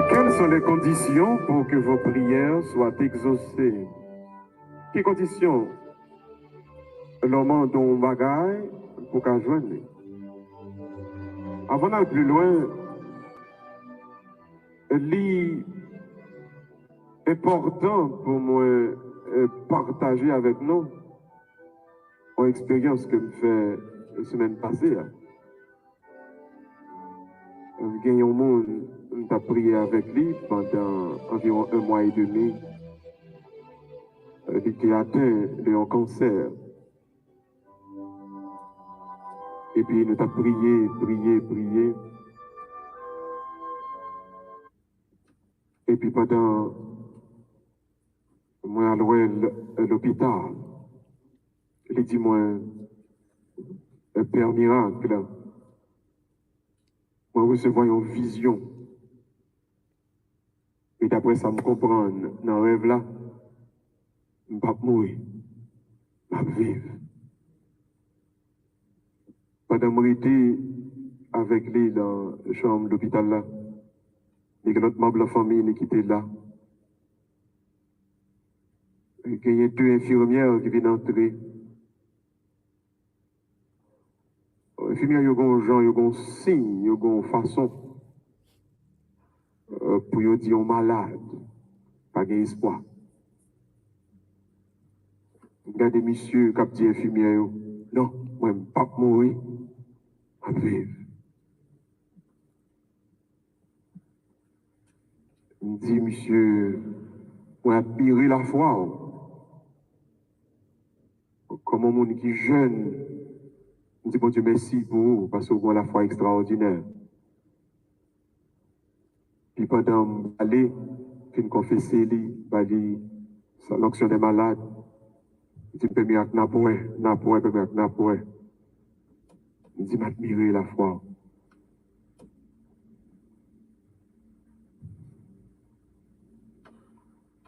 Quelles sont les conditions pour que vos prières soient exaucées? Quelles conditions? L'homme dont bagaille pour qu'à joindre. Avant d'aller plus loin, l'important pour moi partager avec nous une expérience que je fais la semaine passée. J'ai un monde qui a prié avec lui pendant environ 1 mois et demi. Il était atteint d'un cancer. Et puis nous avons prié. Et puis pendant moi à l'hôpital, il dit moi, un Père miracle, moi recevoir une vision. Et d'après ça, me comprendre dans le rêve là, je ne vais pas mourir, je vais vivre. Pendant que j'étais avec lui dans la chambre de l'hôpital là, et que notre membre de la famille qui était là, et qu'il y a 2 infirmières qui viennent entrer. Les infirmières, ils ont un genre, ils ont un signe, ils ont une façon pour dire aux malades, pas d'espoir. Regardez, monsieur, qui a dit infirmière, non, moi, je ne vais pas mourir, je vais vivre. Il me dit, monsieur, moi, admirer la foi. Comme un monde qui est jeune, je dis, bon Dieu, merci pour vous, parce que vous avez la foi extraordinaire. Puis pendant aller, puis confesser, l'onction des malades, je dis, miracle, n'a pas. Il dit, m'admirer la foi.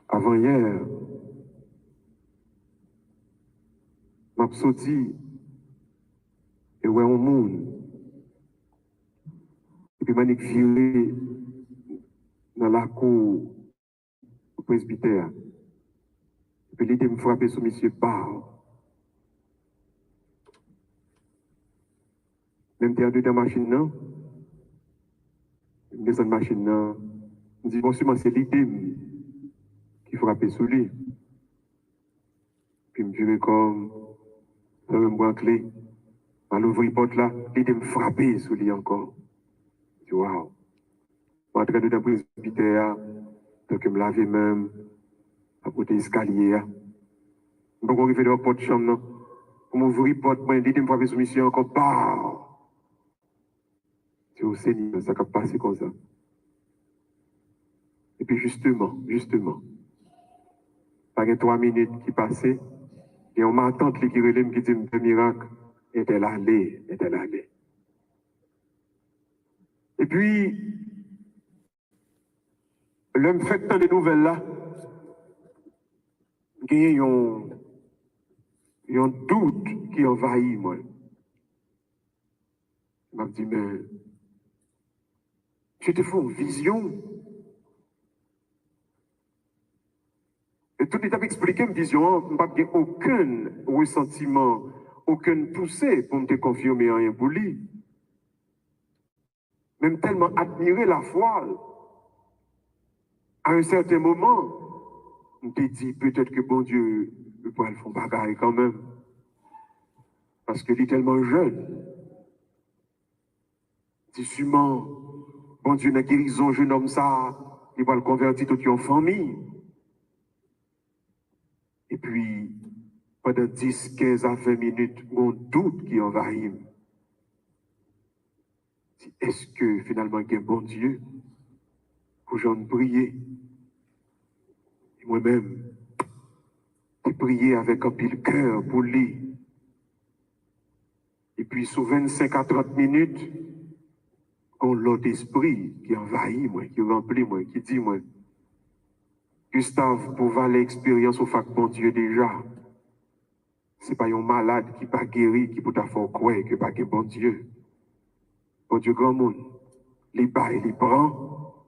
Avant hier, m'a sorti et ouais un monde. Et puis m'a viré dans la cour au presbytère. Et puis il me frappé sur monsieur Bar. Même théâtre dans la machine, non? Je descends de la machine, non? Je dis, bon, c'est l'idée qui frappait sur lui. Puis je me dirais comme, ça me prend clé. À l'ouvrir porte là, l'idée me frapper sur lui encore. Je dis, waouh. Je suis entré dans le presbytère, donc je me lavais même, à côté de l'escalier. Je suis arrivé dans la porte de chambre, non? Pour m'ouvrir la porte, l'idée me frapper sur monsieur encore, bah! C'est au Seigneur, ça va passer comme ça. Et puis justement, il y a 3 minutes qui passaient, et on m'attend qui relève, qui dit, le miracle, est-elle allée. Et puis, l'homme fait tant de nouvelles là, il y a un doute qui envahit moi. Je me dis, mais, je te fais une vision. Et tout est expliqué une vision, je n'ai aucun ressentiment, aucune poussée pour me confirmer rien pour lui. Même tellement admirer la foi. À un certain moment, on te dit peut-être que bon Dieu peut pas le faire bagaille quand même. Parce qu'il est tellement jeune. Si sûrement, bon Dieu n'a guérison, jeune homme ça, il va le convertir toute une famille. Et puis, pendant 10, 15 à 20 minutes, on doute qui envahit. Est-ce que finalement, il y a un bon Dieu pour j'en prier? Et moi-même, j'ai prié avec un pile cœur pour lui. Et puis, sur 25 à 30 minutes, qu'on l'autre esprit qui envahit moi, qui remplit moi, qui dit moi, Gustave, pour voir l'expérience au fac bon Dieu déjà, c'est pas un malade qui pas guéri, qui peut faire croire que pas que bon Dieu. Bon Dieu grand monde, les bas et les prend,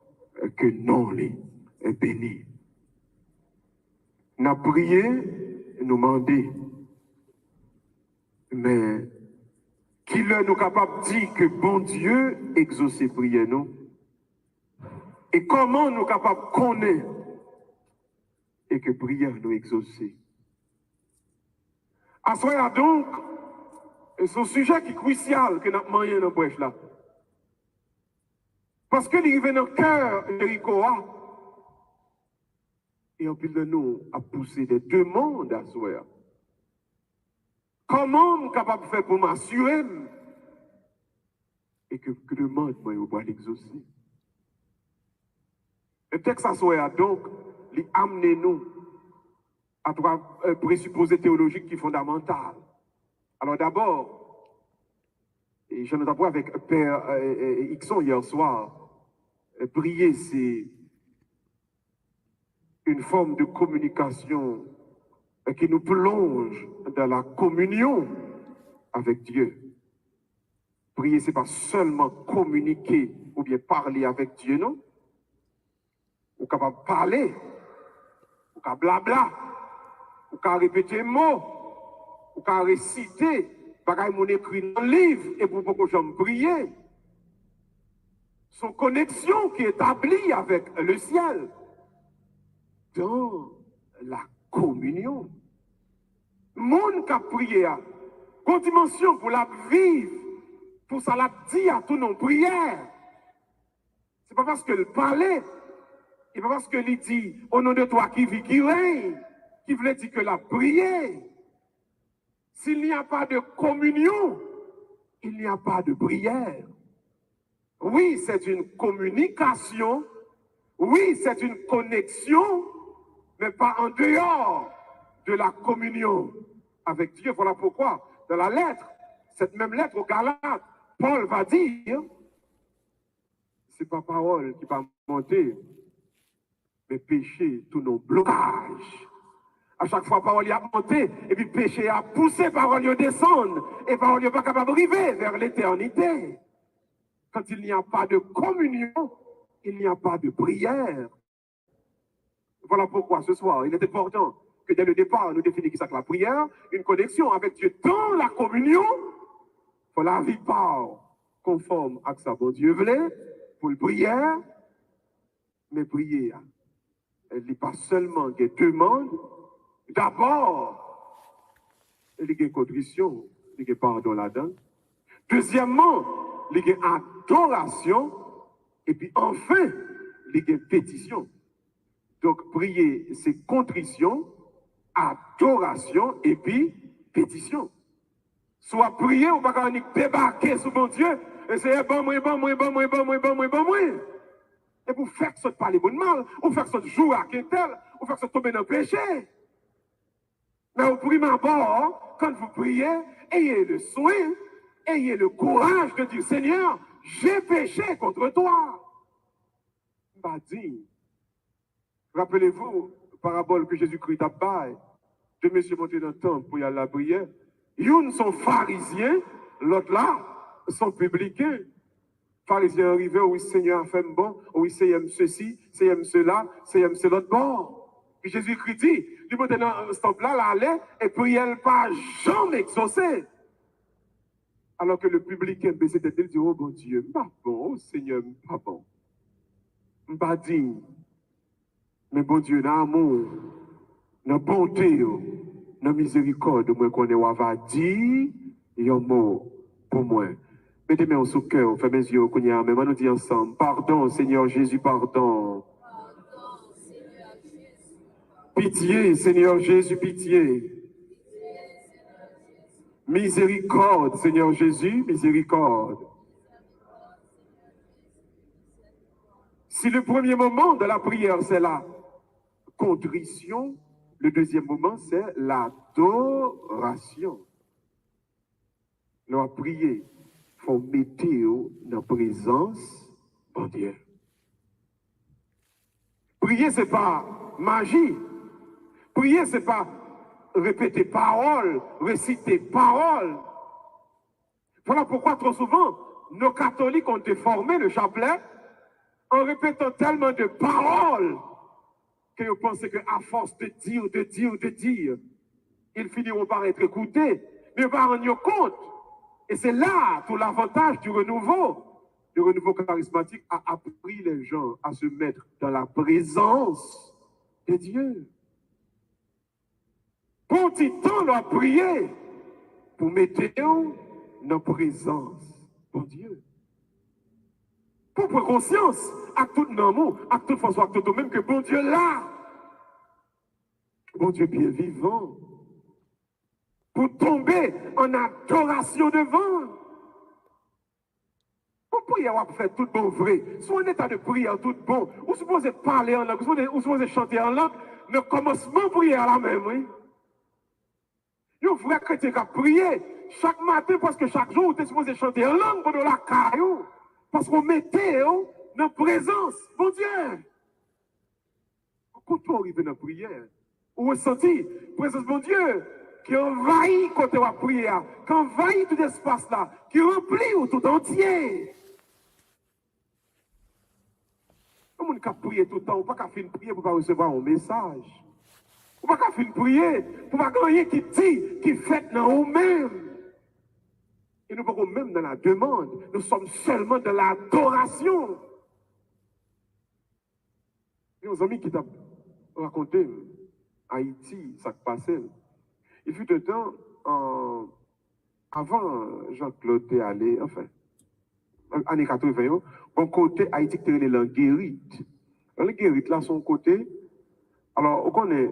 que non les est béni. N'a prié, nous demander, mais qui leur nous capable de dire que bon Dieu exauce prière nous? Et comment nous capables de connaître et que prière nous exauce? À ce moment donc, c'est un sujet qui est crucial que nous avons dans la brèche là. Parce que il arrive dans le cœur de Jéricho, et en plus de nous, a poussé des demandes à soi. Comment je suis capable de faire pour m'assurer et que demande moi au bois l'exaucer? Le texte à soi donc, il amène nous à trois présupposés théologiques qui sont fondamentaux. Alors d'abord, et j'en ai parlé avec Père Ixon hier soir, prier c'est une forme de communication qui nous plonge dans la communion avec Dieu. Prier, ce n'est pas seulement communiquer ou bien parler avec Dieu, non? Ou capable de parler, ou capable blabla, ou capable répéter mots, ou capable réciter, bagaille mon écrit dans le livre, et pour que j'aime prier. Son connexion qui est établie avec le ciel dans la communion. Monde qui a prié, une dimension pour la vivre, pour ça la dire à tout nos prières. C'est pas parce qu'elle parlait, c'est pas parce qu'elle dit au nom de toi qui vit, qui règne, qui voulait dire que la prière. S'il n'y a pas de communion, il n'y a pas de prière. Oui, c'est une communication, oui, c'est une connexion, mais pas en dehors de la communion avec Dieu. Voilà pourquoi, dans la lettre, cette même lettre aux Galates, Paul va dire, c'est pas parole qui va monter, mais péché, tous nos blocages. À chaque fois, parole y a monté, et puis péché a poussé, parole y descendre, et parole y pas capable d'arriver vers l'éternité. Quand il n'y a pas de communion, il n'y a pas de prière. Voilà pourquoi ce soir, il est important que dès le départ, nous définissons la prière, une connexion avec Dieu dans la communion, pour la vie par conforme à ce que bon Dieu voulait, pour la prière, mais prier, elle n'est pas seulement des demandes, d'abord, il y a contrition, il y a pardon là-dedans. Deuxièmement, il y a adoration, et puis enfin, il y a pétition. Donc, prier, c'est contrition, adoration, et puis pétition. Soit prier ou pas débarquer sur mon Dieu, et c'est bon, moi. Et pour faire que ça parle bon mal, ou faire que ça joue à quel tel, ou faire que ça tombe dans le péché. Mais au premier abord, quand vous priez, ayez le soin, ayez le courage de dire, Seigneur, j'ai péché contre toi. Bah, dit, rappelez-vous, parabole que Jésus-Christ a baillé, deux messieurs montés dans le temple pour y aller à la prière. Ils sont pharisiens, l'autre là, sont publicains. Pharisiens arrivés, oui, Seigneur a fait bon, oui, Seigneur ceci, Seigneur cela, Seigneur c'est l'autre bord. Puis Jésus-Christ dit, du monter dans ce temple-là, là, allait, et puis elle pas jamais exaucé. Alors que le publicain baissait tête, il dit, oh bon Dieu, pas bon, oh Seigneur, pas bon. Pas digne. Mais bon Dieu, dans l'amour, dans la bonté, dans la miséricorde, moi, qu'on va dire, il y a un mot pour moi. Mettez mes mains sous cœur, fermez mes yeux, qu'on y a, mais nous disons ensemble, pardon, Seigneur Jésus, pardon. Pitié, Seigneur Jésus, pitié. Miséricorde, Seigneur Jésus, miséricorde. Si le premier moment de la prière, c'est la contrition, le deuxième moment, c'est l'adoration. Nous avons prié. Il faut mettre dans la présence de Dieu. Prier, ce n'est pas magie. Prier, ce n'est pas répéter paroles, réciter paroles. Voilà pourquoi trop souvent, nos catholiques ont déformé le chapelet en répétant tellement de paroles que vous pensez qu'à force de dire, ils finiront par être écoutés, mais ils vont rendre compte. Et c'est là tout l'avantage du renouveau. Le renouveau charismatique a appris les gens à se mettre dans la présence de Dieu. Pour petit temps, on a prié pour mettre dans la présence de Dieu. Pour prendre conscience, à tout nom, à toute façon, à tout même que bon Dieu là, bon Dieu bien vivant, pour tomber en adoration devant. Pour prier, on va faire tout bon vrai. Soit en état de prière tout bon, ou supposez parler en langue, ou supposez chanter en langue, le commencement prier à la même, oui. Un vrai chrétien qui a prié chaque matin, parce que chaque jour, vous êtes supposé chanter en langue pour la caillou, parce qu'on mettait dans la présence, bon Dieu. Quand on arrive dans la prière, vous ressentez la présence, bon Dieu, qui envahit quand on va prier, qui envahit tout l'espace là, qui remplit tout entier. Comment on peut prier tout le temps, on ne peut pas finir prier pour ne pas recevoir un message. On ne peut pas finir prier pour ne pas rien qui dit, qui fait dans nous-mêmes. Et nous ne pouvons même dans la demande, nous sommes seulement dans l'adoration. Il y a un ami qui t'a raconté Haïti, ça qui passait. Il fut de temps, avant Jean-Claude est allé, enfin, années 80, bon côté Haïti qui était la guérite. La guérite là, son côté, alors on connaît,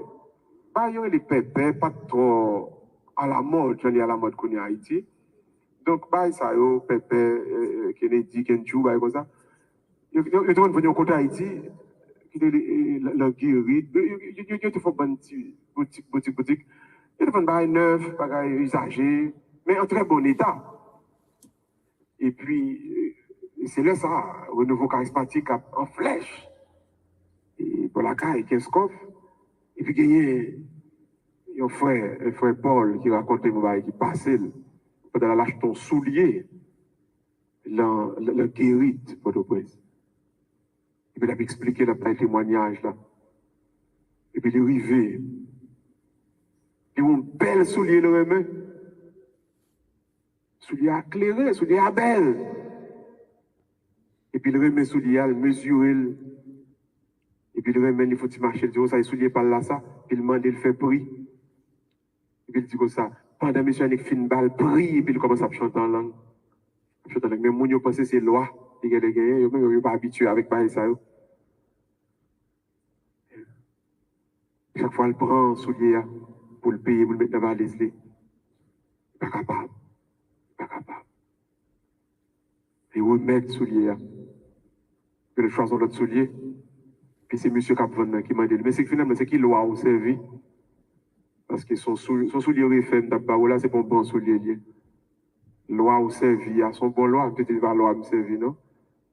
pas les pépés, pas trop à la mode, j'en ai à la mode qu'on est à Haïti. Donc, bah, ça, pépé, Kennedy, Kenchou, bah, comme ça. Il y a tout le monde venu au côté Haïti, qui est la guérite, il y a tout boutique. Il y a des bagages neufs, bagages usagés, mais en très bon état. Et puis, c'est là ça, renouveau charismatique en flèche. Et pour la caille, qu'est-ce qu'on fait? Et puis, il y a un frère Paul qui racontait mon bail, qui passait, pendant la lâche ton soulier, le guérite, pour le presse. Et puis, il a expliqué le témoignage là. Et puis, il est arrivé. Il a un bel soulier, le remet. Soulier éclairé, soulier à belle. Et puis, il remet soulier, il mesure. Et puis, il remet, il faut marcher, il dit, oh, ça, il soulier par là, ça. Puis, il demande, il fait prix. Et puis, il dit comme ça. Pendant que M. fait une balle, prie, et puis il commence à chanter en langue. Mais mon yo pense que c'est loi. Il y a des gars, ils ne sont pas habitués avec ça. Chaque fois, il prend un soulier pour le payer, pour le mettre dans la valise. Il n'est pas capable. Il n'est pas capable. Et il remet le soulier. Il le choisit l'autre soulier. Puis c'est M. Capvan qui m'a dit. Mais c'est finalement, c'est qui loi au servi. Parce que son soulier est fait, là, c'est pas un bon soulier. Loi au servi, à son bon loi, peut-être pas loi me servir, non?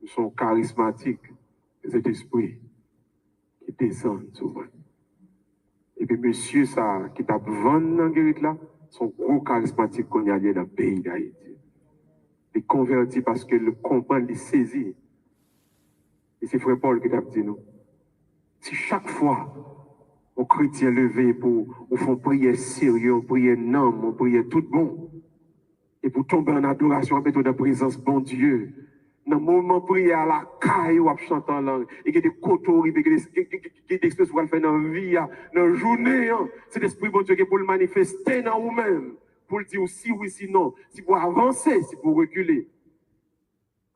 Ils sont charismatiques, cet esprit qui descend souvent. Et puis, monsieur, ça, qui t'a vendu dans la guérite là, sont gros charismatiques qu'on y a dans le pays d'Haïti. Il convertit parce que le comprend, il saisit. Et c'est Frère Paul qui t'a dit nous. Si chaque fois, on chrétien levé pour, on fait prière sérieux, on prière non, on prière tout bon, et pour tomber en adoration, mettre dans la présence bon Dieu, dans le moment de prière à la caille ou à chanter en langue, et qu'il y a des coteaux, il y a des expériences pour faire dans la vie, dans la journée, c'est l'esprit bon Dieu qui est pour le manifester dans vous-même, pour le dire si oui, si non, si vous avancez, si vous reculez.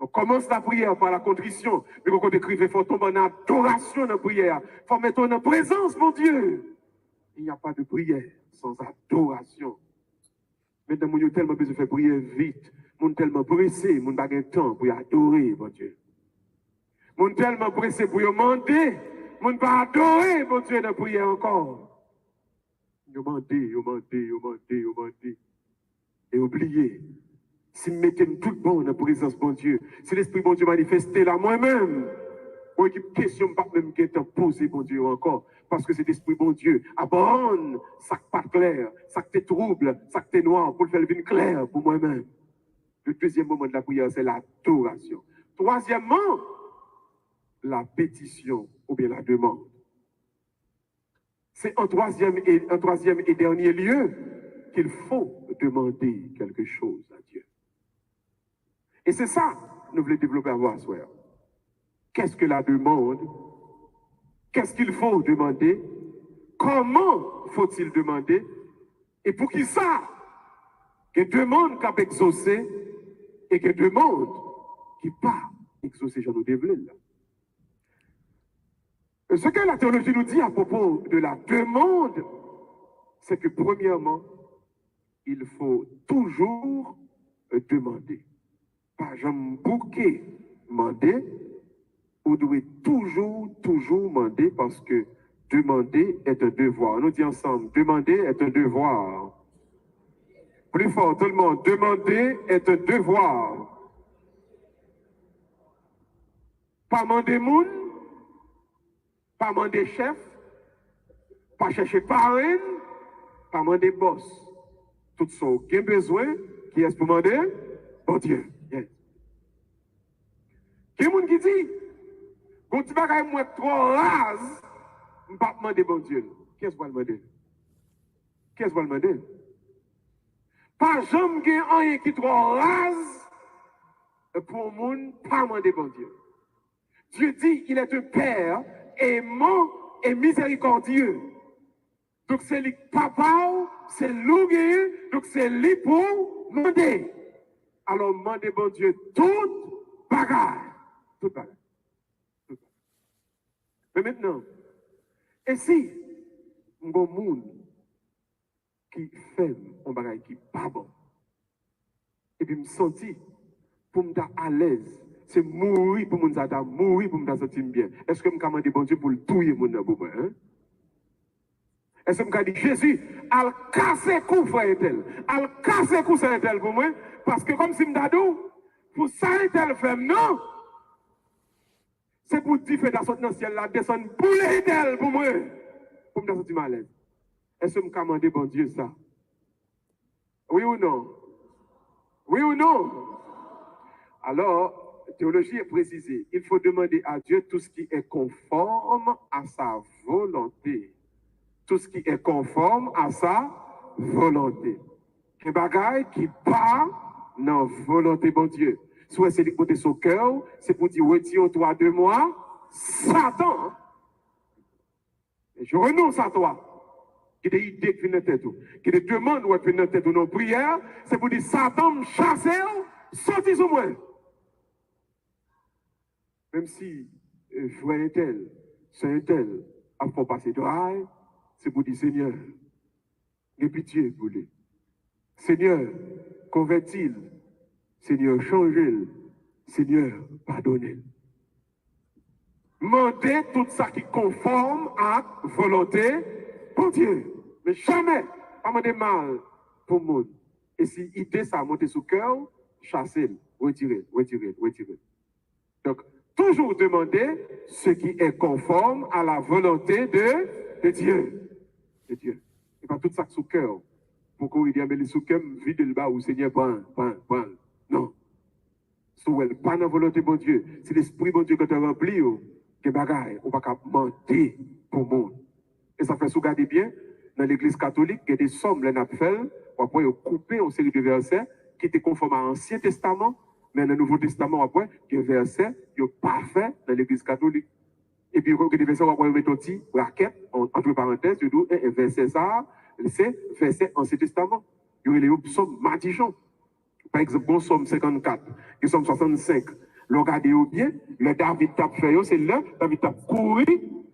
On commence la prière par la contrition, mais quand on écrit, il faut tomber en adoration dans la prière, il faut mettre en présence, mon Dieu. Il n'y a pas de prière sans adoration. Maintenant, nous avons tellement besoin de faire prier vite. Nous sommes tellement pressés, nous n'avons pas de temps pour adorer, mon Dieu. Nous sommes tellement pressés pour demander, nous n'avons pas adorer, mon Dieu, dans la prière encore. Nous demandons. Et oublier. Si je mettais tout bon dans la présence de bon Dieu, si l'Esprit bon Dieu manifestait là moi-même, ou une question pas même qui est posée bon Dieu encore, parce que cet Esprit bon Dieu abonne, ça qui pas clair, ça qui est trouble, ça qui est noir, pour le faire venir clair pour moi-même. Le deuxième moment de la prière, c'est l'adoration. Troisièmement, la pétition ou bien la demande. C'est en troisième et dernier lieu qu'il faut demander quelque chose à Dieu. Et c'est ça que nous voulons développer à voir, soeur. Qu'est-ce que la demande? Qu'est-ce qu'il faut demander? Comment faut-il demander? Et pour qui ça? Que demande qu'a exaucé et que demande qui pas exaucé, j'en ai développé là. Ce que la théologie nous dit à propos de la demande, c'est que premièrement, il faut toujours demander. Pas jamais bouquer, demander, vous devez toujours demander parce que demander est un devoir. Nous disons ensemble, demander est un devoir. Plus fort, tout le monde, demander est un devoir. Pas demander moun, pas demander chef, pas chercher parrain, pas demander boss. Tout ça, qui a besoin, qui est-ce pour demander? Bon Dieu. Yes. Qui est-ce qui dit? Quand tu vas moi trop rase, je ne vais pas demander bon Dieu. Qu'est-ce que vous demander? Qu'est-ce que vous demander? Pas jamais rien qui est trop rase pour le monde, pas demander bon Dieu. Dieu dit qu'il est un Père aimant et miséricordieux. Donc c'est lui papa, c'est lui, donc c'est lui pour demander. Alors demandez bon Dieu toute bagarre. Toute bagarre. Mais maintenant, et si un bon monde qui fait un bagage qui n'est pas bon, et puis me sentir pour me dire à l'aise, c'est mourir pour me dire mourir pour me sentir bien. Est-ce que je me demande bon Dieu pour le tuer mon pour moi? Hein? Est-ce que je me dis Jésus, al casser coup frère tel, al casser coup ça tel pour moi, parce que comme si me dit pour ça tel fait non. C'est pour dire que dans le ciel là, descendre pour l'aider pour moi, pour me sentir mal à l'aise. Est-ce que je me demande bon Dieu ça? Oui ou non? Oui ou non? Alors, théologie est précisée. Il faut demander à Dieu tout ce qui est conforme à sa volonté. Tout ce qui est conforme à sa volonté. Un bagaille qui part dans la volonté de Dieu. Soit c'est l'écouter son cœur, c'est pour dire retire-toi de moi, Satan. Et je renonce à toi. Qui des idées qui viennent de tête, qui des demandes qui viennent de tête ou nos prières, c'est pour dire Satan me chasse, sortis sur moi. Même si frère est tel, c'est un tel, à faire passer droit, c'est pour dire Seigneur, n'aie pitié pour lui. Seigneur, convertis-le. Seigneur, change-le. Seigneur, pardonne-le. Mandez tout ça qui conforme à volonté pour Dieu. Mais jamais, pas demander mal pour le monde. Et si idée ça monte sous cœur, chassez-le, retirez. Donc, toujours demander ce qui est conforme à la volonté de Dieu. De Dieu. Et pas tout ça sous cœur. Pour qu'on dise, mais le sous cœur, vide le bas, ou Seigneur, prends. Non. Sous elle, pas dans la volonté de Dieu. C'est l'esprit de Dieu qui te remplit, que bagaille, on va pas mentir pour le monde. Et ça fait sous garder bien, dans l'église catholique, il y a des sommes, les napfels, après, ils ont coupé une série de versets qui étaient conformes à l'Ancien Testament, mais dans le Nouveau Testament, après, il y a des versets qui sont parfaits dans l'église catholique. Et puis, il y a des versets où on met un petit bracket, entre parenthèses, je dis, un verset ça, c'est verset Ancien Testament. Il y a les psaumes madigeants. Par exemple, bon Somme 54, et Somme 65. Le regardez bien, le David tape fait, c'est là, David tape couru,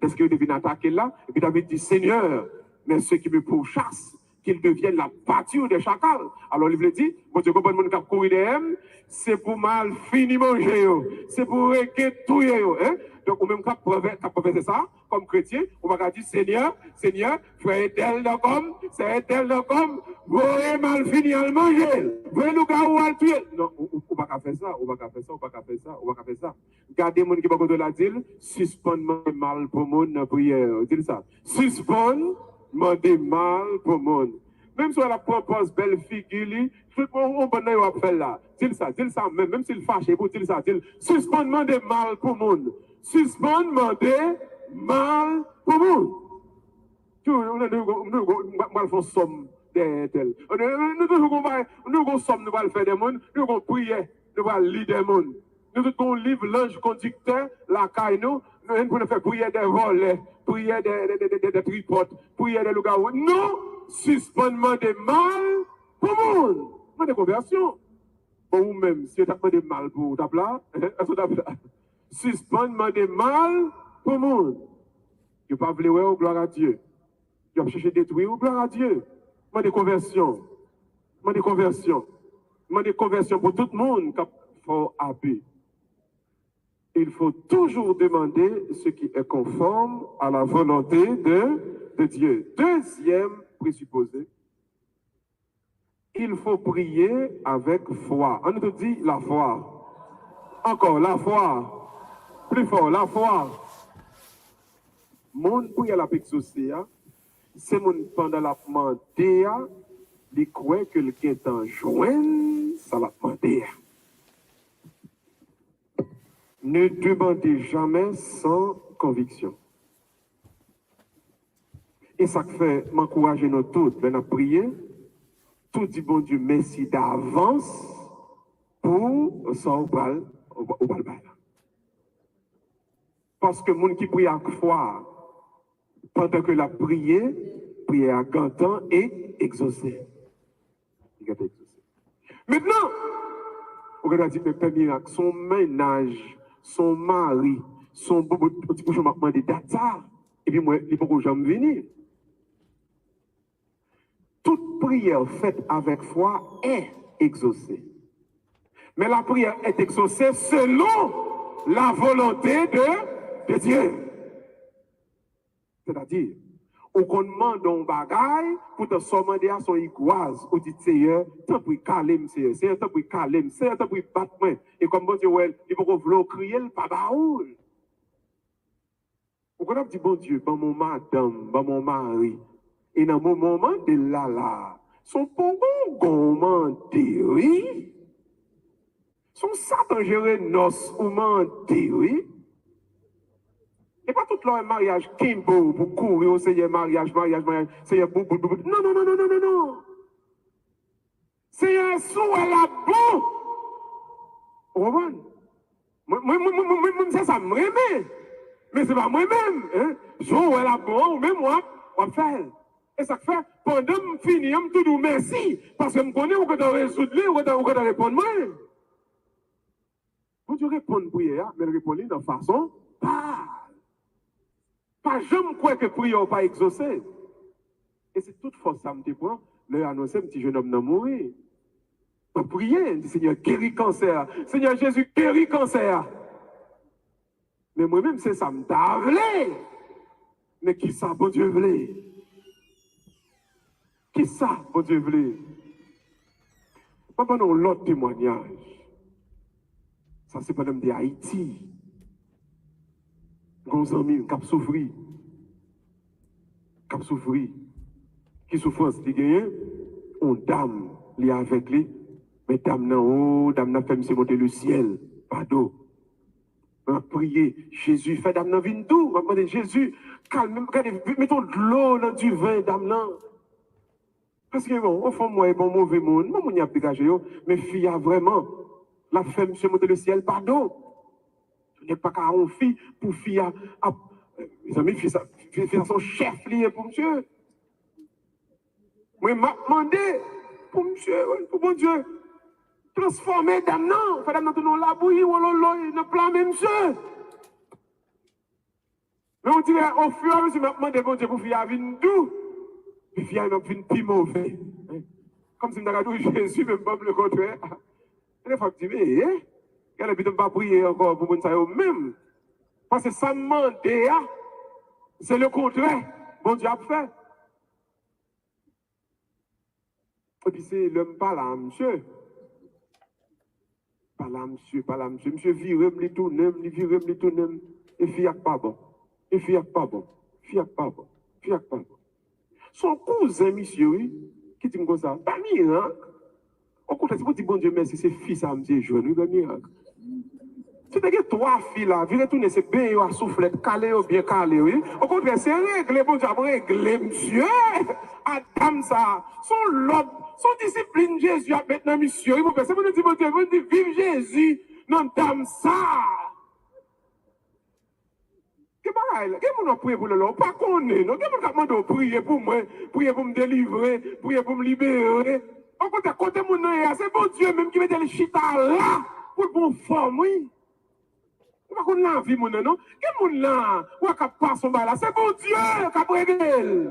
parce qu'il devait attaquer là, et puis David dit, Seigneur, mais ceux qui me pourchassent, qu'ils deviennent la pâture des chacals. Alors, il veut dire, bon Dieu, comprends mon cap courir derrière, c'est pour mal finir manger, c'est pour réquer tout, hein? Donc, ou même quand professe ça, comme chrétien, on va dire Seigneur, Seigneur, frère tel comme, c'est tel comme, vous avez mal fini à le manger, vous nous gars à le tuer. Non, on va pas faire ça, on va pas faire ça, on va pas faire ça, on va pas faire ça. Gardez mon qui va de la dire, suspendement mal pour mon prière, dis ça. Suspend, mandez mal pour mon. Même si on la propose belle figure, tout le monde va faire là. Dis ça, même s'il fâche, vous dites ça, dis suspendement de mal pour le monde. Suspendement de mal pour le monde. Nous allons somme de tel. Nous allons somme, nous allons faire des mondes, nous allons prier, nous allons lire des mondes. Nous allons livre l'ange conducteur, la caille nous allons faire prier des volets, prier des tripotes, prier des loups. Non! Suspendement de mal pour le monde. Pas de conversion. Ou même, si tu as de mal pour ta place, suspendement de mal pour le monde. Tu ne pas vouloir gloire à Dieu. Tu vas chercher détruire gloire à Dieu. Pas de conversion. Pas de conversion. Pas de conversion pour tout le monde qui faut appeler. Il faut toujours demander ce qui est conforme à la volonté de Dieu. Deuxième présupposé, il faut prier avec foi. On te dit la foi. Encore la foi. Plus fort, la foi. Mon prière la exaucée, c'est mon pendant la demandée, il croit que le est en joint, ça la demandée. Ne demandez jamais sans conviction. Et ça fait m'encourager nous tous à prier. Tout dit bon Dieu merci d'avance pour ça au bal. Parce que les gens qui prient à foi pendant que la prière à gantant et exaucé. Maintenant, on va dire, mais Père Miracle, son ménage, son mari, son bobo, petit peu, je m'ai demandé data, et puis moi, il faut que j'aime venir. Toute prière faite avec foi est exaucée. Mais la prière est exaucée selon la volonté de Dieu. C'est-à-dire, ou qu'on demande un bagage pour te demander à son iguase, ou dit Seigneur, tant pour calmer, Seigneur, tant pour calmer, Seigneur, tant pour battre. Et comme bon Dieu, il faut qu'on veuille crier, le babaoul. Ou qu'on a dit, bon Dieu, dans mon madame, dans mon mari, et dans mon moment de là, son bon oui. Son satan géré nos ou oui. Et pas tout le mariage Kimbo pour courir au Seigneur mariage, Seigneur boubou. Non. Seigneur sous la bon. Vous comprenez? Moi, c'est ça, moi même. Mais c'est pas moi-même. Hein? Je la bon, même moi, on fait. Et ça fait, pendant que je finis, je te dis merci. Parce que je connais où je dois résoudre, où je dois répondre moi. Quand tu réponds prière, mais répondre de façon pas jamais croire que prière n'est pas exaucée. Et c'est toute force ça me prend. Leur annoncer un petit jeune homme n'a mourir. Pas prier, dit Seigneur, guéris cancer. Seigneur Jésus, guéris cancer. Mais moi-même, c'est ça me voulait. Mais qui ça, bon Dieu voulait? Qui ça, bon Dieu voulait? Pas non l'autre témoignage. Ça, c'est pas même de Haïti. Gros amis, qui souffri. Qui souffri. Qui souffrance, qui gagne? On dame, li avec lui. Mais dame nan haut, dame nan fait me monter le ciel. Pardon. On a prié. Jésus fait dame nan vin tout. On a demandé Jésus, calme, mettons de l'eau dans du vin, dame nan. Parce que bon, au fond, moi, bon mauvais monde, moi, mon y a dégagé, mais fille a vraiment, la femme, monsieur, monter le ciel, pardon. Je n'ai pas qu'à une fille pour fille à mes amis, fille à son chef lié pour monsieur. Moi, m'a demandé pour monsieur, pour mon Dieu, transformer dame non, faire dame non la bouillie ou le plan même monsieur. Mais on dirait, au fur et à mesure, m'a demandé bon Dieu pour fille à venir d'où? Puis fille à venir plus mauvais. Comme si je disais, Jésus, même pas le contraire. Et les fois que tu dis, mais, elle n'a pas prié encore pour mon ça même. Parce que ça demande, c'est le contraire. Bon Dieu a fait. Et puis c'est l'homme pas là, monsieur. Pas là, monsieur, pas là, monsieur. Monsieur vire, me tourne, vire, me tourne. Et fille pas bon. Et fille pas bon. Fille pas bon. Fille pas bon. Son cousin, monsieur, oui, qui dit comme ça, pas miracle. Au contraire, si vous dites bon Dieu merci, c'est fils à monsieur jeune, oui, pas miracle. Si tu as trois filles là, viens retourner, c'est bien, à souffler, calé ou bien calé, oui. Au contraire, c'est réglé, bon Dieu, réglé, monsieur. Adam, ça, son lobe, son discipline, Jésus, maintenant, monsieur, il vous fait, c'est bon Dieu, bon Dieu, vive Jésus, non, dame, ça. Qu'est-ce qu'on a prié pour le Lord? Pas qu'on est, non? Qu'est-ce qu'on a prié pour moi, prier pour me délivrer, prier pour me libérer? Au contraire, côté mon nom, c'est bon Dieu même qui met le chita là, pour bon forme, oui. Pas qu'on l'a vu, mon non? Qu'est-ce qu'on l'a? Ou à pas son là? C'est bon Dieu qui a réglé.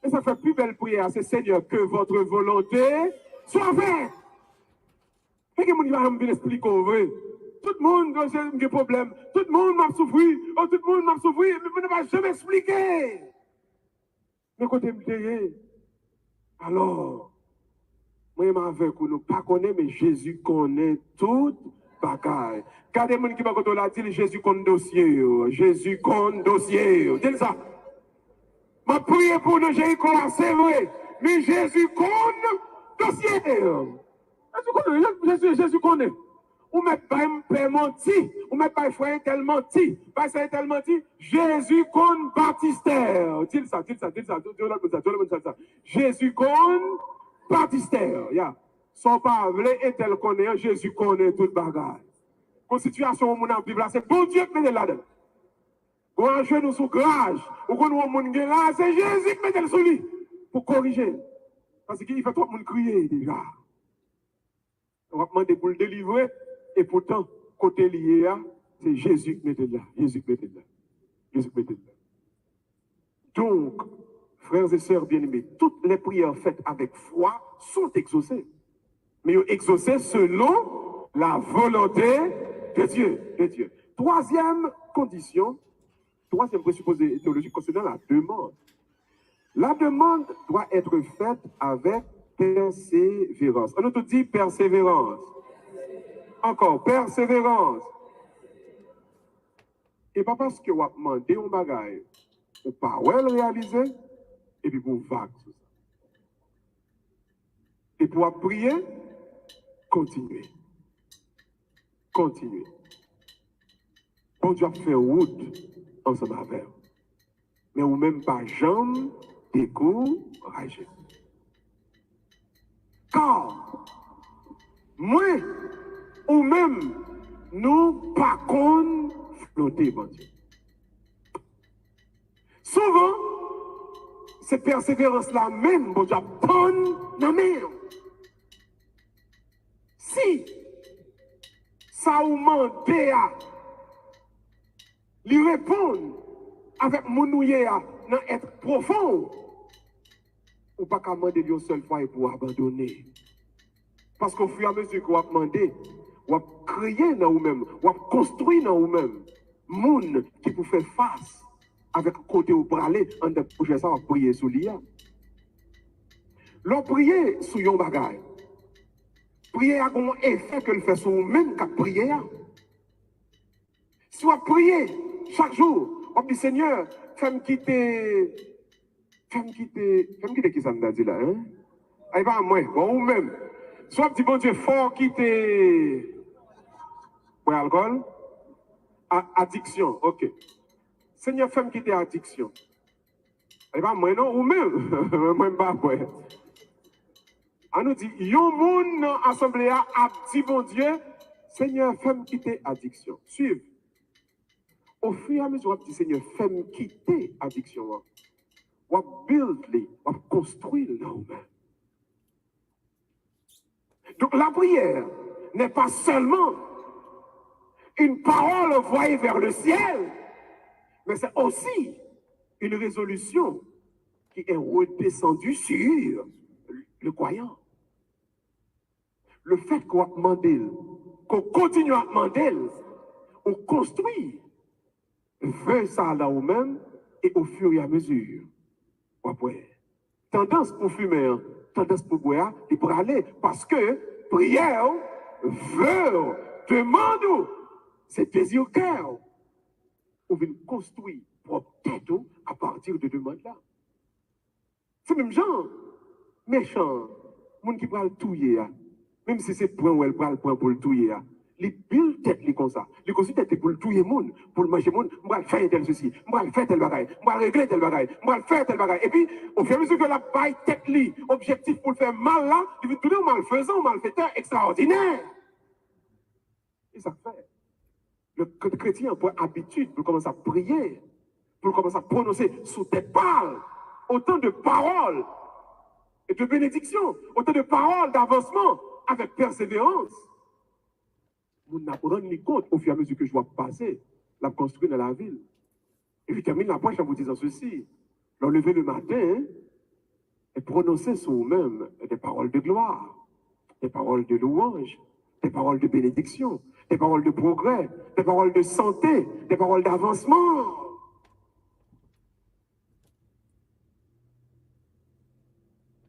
Et ça fait plus belle prière, c'est Seigneur, que votre volonté soit faite. Qu'est-ce qu'on va me expliquer au vrai? Tout le monde a des problèmes. Tout le monde m'a souffert. Oh, tout le monde m'a souffert. Mais vous ne m'avez jamais expliqué. Mais quand vous me alors, moi, je m'avais que nous pas connaît, mais Jésus connaît tout bagaille. Regardez les gens qui m'a dit, Jésus connaît dossier. Jésus connaît dossier. Dis ça. Ma prière pour nous, j'ai c'est vrai. Mais Jésus connaît dossier. Jésus connaît. Ou met pas un menti, ou met pas un frère tel menti, pas ça tel menti, Jésus con baptistère. Dis ça. Jésus con baptistère. Ya. Son parle et tel connaît, Jésus connaît toute bagarre. Quand situation mon en Bible, c'est bon Dieu qui met là-dedans. Quand un genou sous grâce, ou quand on monde là, c'est Jésus qui met le sous lui pour corriger. Parce qu'il fait trop de monde crier déjà. On va demander pour le délivrer. Et pourtant, côté lié, c'est Jésus qui mettait là. Jésus qui mettait là. Jésus qui mettait là. Donc, frères et sœurs bien-aimés, toutes les prières faites avec foi sont exaucées. Mais exaucées selon la volonté de Dieu. Troisième condition, troisième présupposé théologique concernant la demande. La demande doit être faite avec persévérance. On nous tout dit persévérance. Encore, persévérance. Et pas parce que vous avez demandé un bagage, ou pas le réaliser, et puis vous vague tout ça. Et pour prier, continuez. Continuez. Bon Dieu a fait route ensemble avec vous. Mais ou même pas jamais décourager. Car, moi, ou même, nous, pas qu'on flotter, bon Dieu. Souvent, cette persévérance-là même, bon Dieu, bonne dans même. Si, ça ou mandé à lui répondre avec mon nouillé à être profond, ou pas qu'à demander une seule fois et pour abandonner. Parce qu'au fur et à mesure qu'on va demander, on va créer dans vous-même, on va construire dans vous-même, monde qui peut faire face avec le côté où pour aller, en de projet ça, on va prier sur l'IA. L'on prier sur yon bagay. Prier a un effet que le fait sur vous-même qu'à prier. Si on prier chaque jour, on dit Seigneur, fais-moi quitter qui ça me dit là, hein? Aïe, pas moi, bon, ou même. Soit dit bon Dieu, fort quitter. Ouais, alcool? Addiction, ok. Seigneur, fais-moi quitter addiction. Aïe, pas moi, non, ou même. Moi, pas moi. On nous dit, yon moun dans l'assemblée a dit bon Dieu, Seigneur, fais-moi quitter addiction. Suivez. Au fur et à mesure, on dit Seigneur, fais-moi quitter addiction. On build, on construire là-haut-même. Donc la prière n'est pas seulement une parole envoyée vers le ciel, mais c'est aussi une résolution qui est redescendue sur le croyant. Le fait qu'on a demandé, qu'on continue à demander, on construit Fais ça là ou même, et au fur et à mesure, après, tendance pour fumer, tendance pour boire, et pour aller, parce que prière veut, demande, c'est désir au cœur. On vient construire propre tête à partir de demande là. C'est même genre, méchant, monde qui va le touiller, même si c'est point où elle prend le point pour le touiller, les billes tête comme ça. Les considèrent pour le touiller monde, pour le manger monde, moi faire tel ceci, moi faire tel bagaille, moi régler tel bagaille, moi faire tel bagaille. Et puis, au fur et à mesure que la baille tête li, objectif pour le faire mal là, il veut tourner au malfaisant, malfaiteur extraordinaire. Et ça fait. Le chrétien pour habitude, pour commencer à prier, pour commencer à prononcer sous tes paroles, autant de paroles et de bénédictions, autant de paroles d'avancement avec persévérance. Vous n'apprenez ni compte au fur et à mesure que je vois passer, la construire dans la ville. Et je termine la poche en vous disant ceci. L'enlever le matin et prononcer sur vous-même des paroles de gloire, des paroles de louange, des paroles de bénédiction, des paroles de progrès, des paroles de santé, des paroles d'avancement.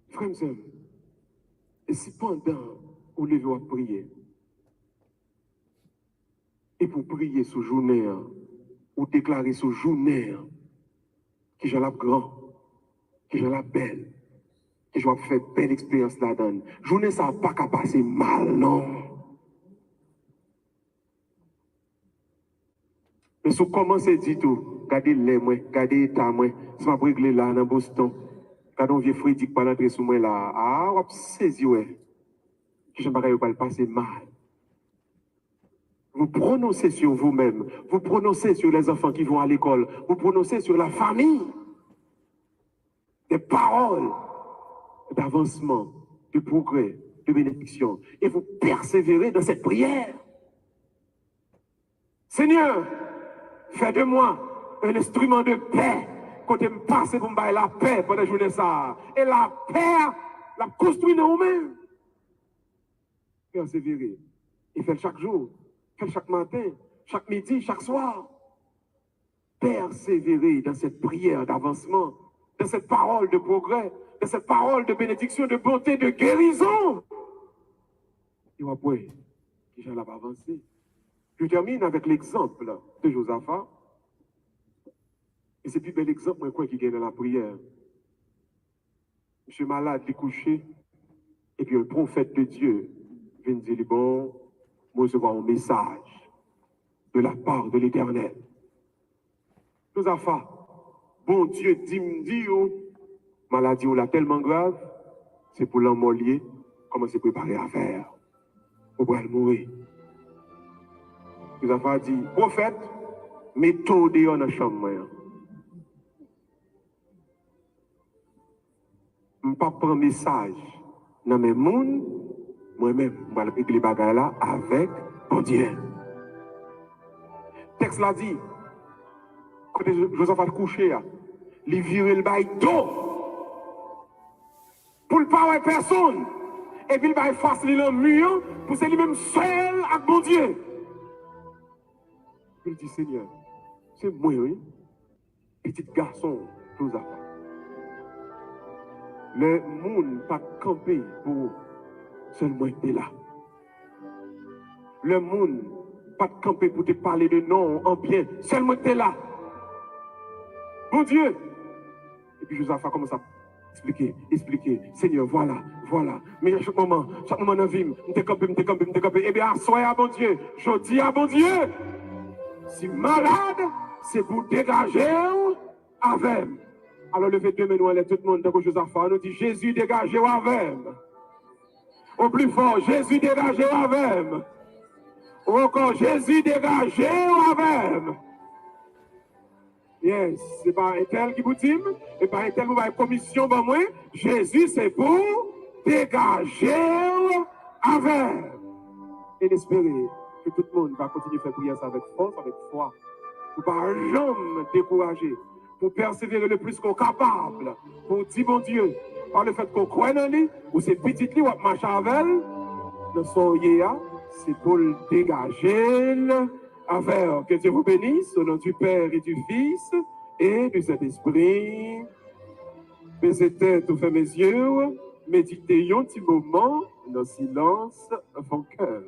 Frères et sœurs, et si pendant on lève à prier, et pour prier sous journée, ou déclarer sous journée, que j'ai la grand, que j'ai la belle, que je vais faire belle expérience là-dedans. Journée, ça n'a pas qu'à passer mal, non. Mais si vous commencez à dire tout, regardez les moi, regardez l'état moi, si je vais régler là dans Boston, regardez un vieux Frédéric qui va entrer sous moi là, ah, on va saisir, ouais, que je ne vais pas passer mal. Vous prononcez sur vous-même, vous prononcez sur les enfants qui vont à l'école, vous prononcez sur la famille des paroles d'avancement, de progrès, de bénédiction. Et vous persévérez dans cette prière. Seigneur, fais de moi un instrument de paix. Quand je me passe pour me faire la paix pendant la journée ça. Et la paix, la construire dans vous-même. Persévérer. Et faites chaque jour. Faites chaque matin, chaque midi, chaque soir. Persévérer dans cette prière d'avancement, dans cette parole de progrès, dans cette parole de bénédiction, de bonté, de guérison. Et après, qui j'en ai avancé. Je termine avec l'exemple de Josaphat. Et c'est plus bel exemple, moi, quoi, qui gagne dans la prière. Je suis malade, il est couché. Et puis, un prophète de Dieu vient dire, bon, moi, je vois un message de la part de l'Éternel. Josaphat, bon Dieu, dit, maladie ou la tellement grave, c'est pour l'emmolier, comment se préparer à faire. Pour elle mourir. Josaphat dit, prophète, mets-toi dehors dans la chambre. Je ne pas prendre message dans mes mondes, moi-même, je vais appliquer les bagages là avec mon Dieu. Le texte l'a dit, quand Josaphat couché, il virait le bail d'eau pour ne pas avoir personne. Et puis il va face le mur pour c'est lui-même seul avec mon Dieu. Il dit, Seigneur, c'est moi, oui, petit garçon, Josaphat. Le monde pas campé pour seulement être là. Le monde pas campé pour te parler de non en bien, seulement être là. Mon Dieu. Et puis Josaphat commence à expliquer. Seigneur, voilà. Mais à chaque moment dans la vie, je te campé. Eh bien, soyez à bon Dieu. Je dis à bon Dieu, si malade, c'est pour dégager avec. Alors levez deux mains, nous allons tout le monde dans le Josaphat. Nous dit Jésus dégagez avec. Au plus fort, Jésus dégagez avec. Ou encore Jésus dégagez avec. Yes, c'est pas un tel qui vous dit, et pas un tel qui va une commission pour moi. Jésus, c'est pour dégager avec. Et d'espérer que tout le monde va continuer à faire prier ça avec force, avec foi. Pour ne pas jamais décourager. Pour persévérer le plus qu'on est capable. Pour dire, bon Dieu, par le fait qu'on croit dans lui, ou c'est petit lui, ou marche avec elle, le soyez, c'est pour le dégager Afin que Dieu vous bénisse au nom du Père et du Fils et du Saint-Esprit. Baissez tête ou fermez mes yeux, méditez un petit moment, dans silence, vos cœurs.